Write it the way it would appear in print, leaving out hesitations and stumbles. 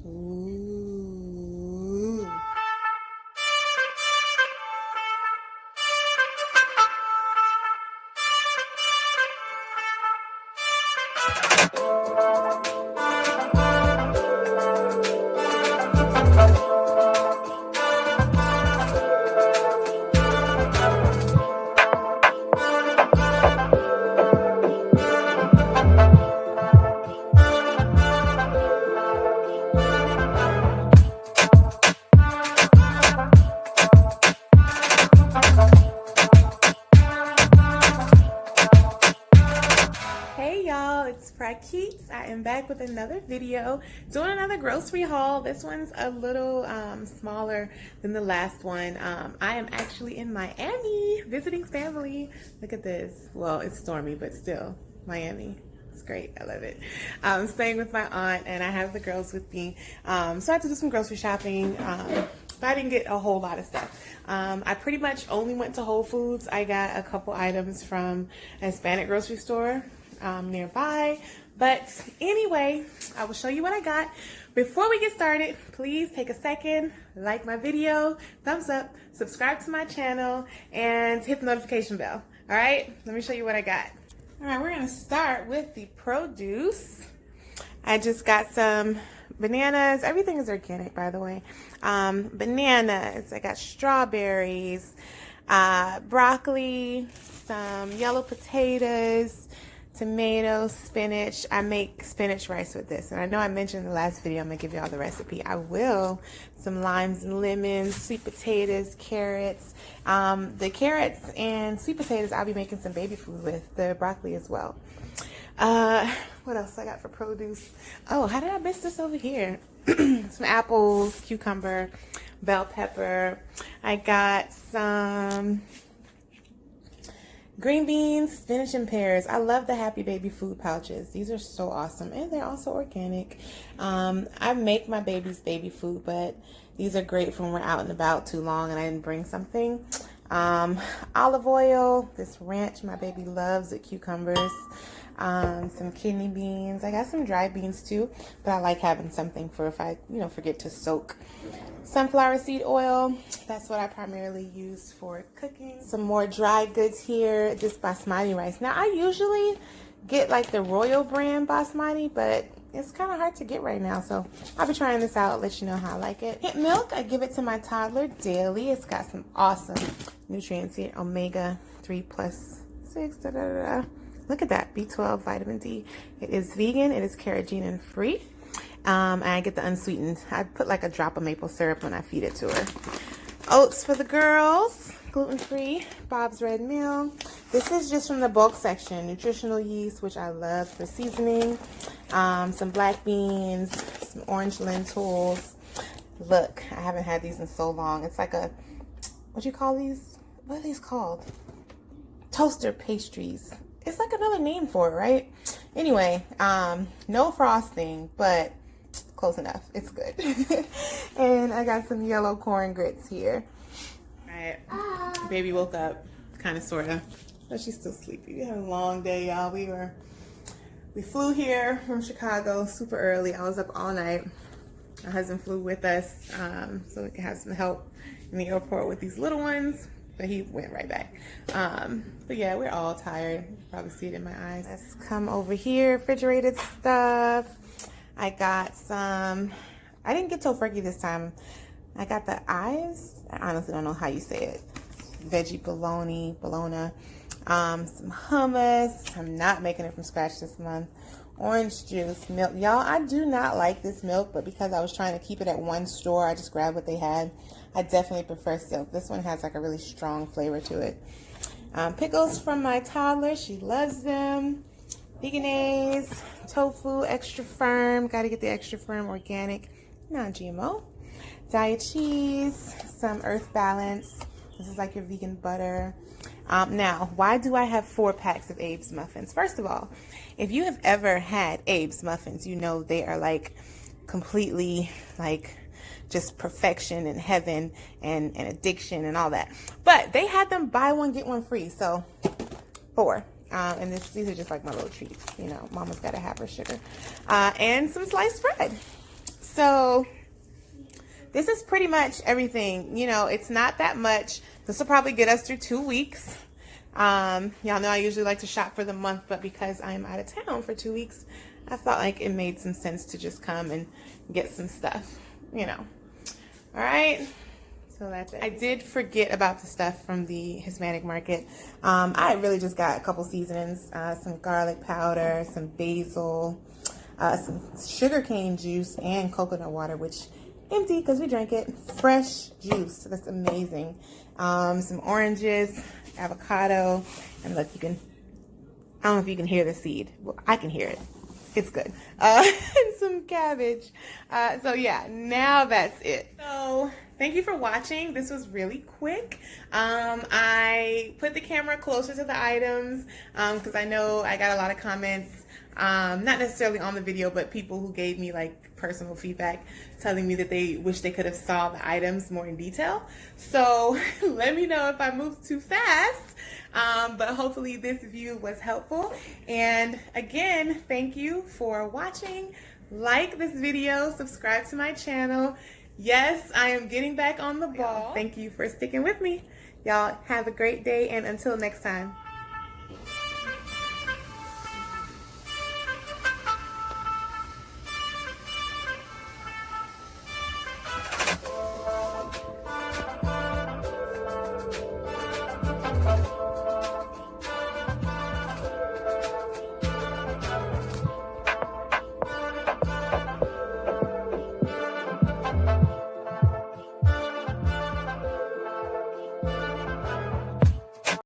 Ooh. Hey y'all, it's Prakkeets. I am back with another video, doing another grocery haul. This one's a little smaller than the last one. I am actually in Miami visiting family. Look at this. Well, it's stormy, but still, Miami. It's great. I love it. I'm staying with my aunt and I have the girls with me. So I had to do some grocery shopping. But I didn't get a whole lot of stuff. I pretty much only went to Whole Foods. I got a couple items from a Hispanic grocery store nearby. But anyway, I will show you what I got. Before we get started, please take a second, like my video, thumbs up, subscribe to my channel, and hit the notification bell. All right, let me show you what I got. All right, we're gonna start with the produce. I just got some bananas. Everything is organic, by the way. Bananas, I got strawberries, broccoli, some yellow potatoes, tomatoes, spinach. I make spinach rice with this, and I know I mentioned in the last video I'm gonna give you all the recipe. I will. Some limes and lemons, sweet potatoes, carrots. The carrots and sweet potatoes I'll be making some baby food with, the broccoli as well. What else I got for produce? Oh, how did I miss this over here? Some apples, cucumber, bell pepper. I got some green beans, spinach, and pears. I love the Happy Baby food pouches. These are so awesome, and they're also organic. I make my baby's baby food, but these are great for when we're out and about too long and I didn't bring something. Olive oil, this ranch my baby loves with cucumbers. Some kidney beans. I got some dried beans too, but I like having something for if I, forget to soak. Sunflower seed oil, that's what I primarily use for cooking. Some more dry goods here, this basmati rice. Now I usually get like the Royal brand basmati, but it's kind of hard to get right now, so I'll be trying this out, let you know how I like it. Hemp milk, I give it to my toddler daily. It's got some awesome nutrients here, omega 3 plus 6, Look at that, B12, vitamin D. It is vegan, it is carrageenan free. And I get the unsweetened. I put like a drop of maple syrup when I feed it to her. Oats for the girls, gluten-free, Bob's Red Mill. This is just from the bulk section. Nutritional yeast, which I love for seasoning. Some black beans, some orange lentils. Look, I haven't had these in so long. It's like a, what do you call these? What are these called? Toaster pastries. It's like another name for it, right? Anyway, no frosting, but close enough. It's good. And I got some yellow corn grits here. All right, baby woke up, kind of, sort of, but she's still sleepy. We had a long day, y'all. We flew here from Chicago super early. I was up all night. My husband flew with us, so we could have some help in the airport with these little ones. But he went right back. But yeah, we're all tired. You probably see it in my eyes. Let's come over here. Refrigerated stuff. I got some, I didn't get tofurkey this time. I got the eyes. I honestly don't know how you say it. Veggie bologna. Some hummus. I'm not making it from scratch this month. Orange juice, milk. Y'all, I do not like this milk, but because I was trying to keep it at one store, I just grabbed what they had. I definitely prefer Silk. This one has like a really strong flavor to it. Pickles from my toddler. She loves them. Veganese, tofu, extra firm. Got to get the extra firm organic, non-GMO. Diet cheese, some Earth Balance. This is like your vegan butter. Now, why do I have 4 packs of Abe's muffins? First of all, if you have ever had Abe's muffins, you know they are like completely like just perfection and heaven and addiction and all that. But they had them buy one, get one free. So 4. And these are just like my little treats. You know, mama's got to have her sugar. And some sliced bread. So this is pretty much everything. You know, it's not that much. This will probably get us through 2 weeks. Y'all know I usually like to shop for the month, but because I'm out of town for 2 weeks, I felt like it made some sense to just come and get some stuff, you know. All right. So that's it. I did forget about the stuff from the Hispanic market. I really just got a couple seasonings, some garlic powder, some basil, some sugarcane juice, and coconut water, which empty because we drank it. Fresh juice. That's amazing. Some oranges, avocado, and look, you can, I don't know if you can hear the seed. Well, I can hear it. It's good. And some cabbage. So yeah, now that's it. So thank you for watching. This was really quick. I put the camera closer to the items because I know I got a lot of comments, not necessarily on the video, but people who gave me like personal feedback telling me that they wish they could have saw the items more in detail. So let me know if I moved too fast. But hopefully this view was helpful. And again, thank you for watching. Like this video, subscribe to my channel. Yes, I am getting back on the ball. Thank you for sticking with me. Y'all have a great day, and until next time.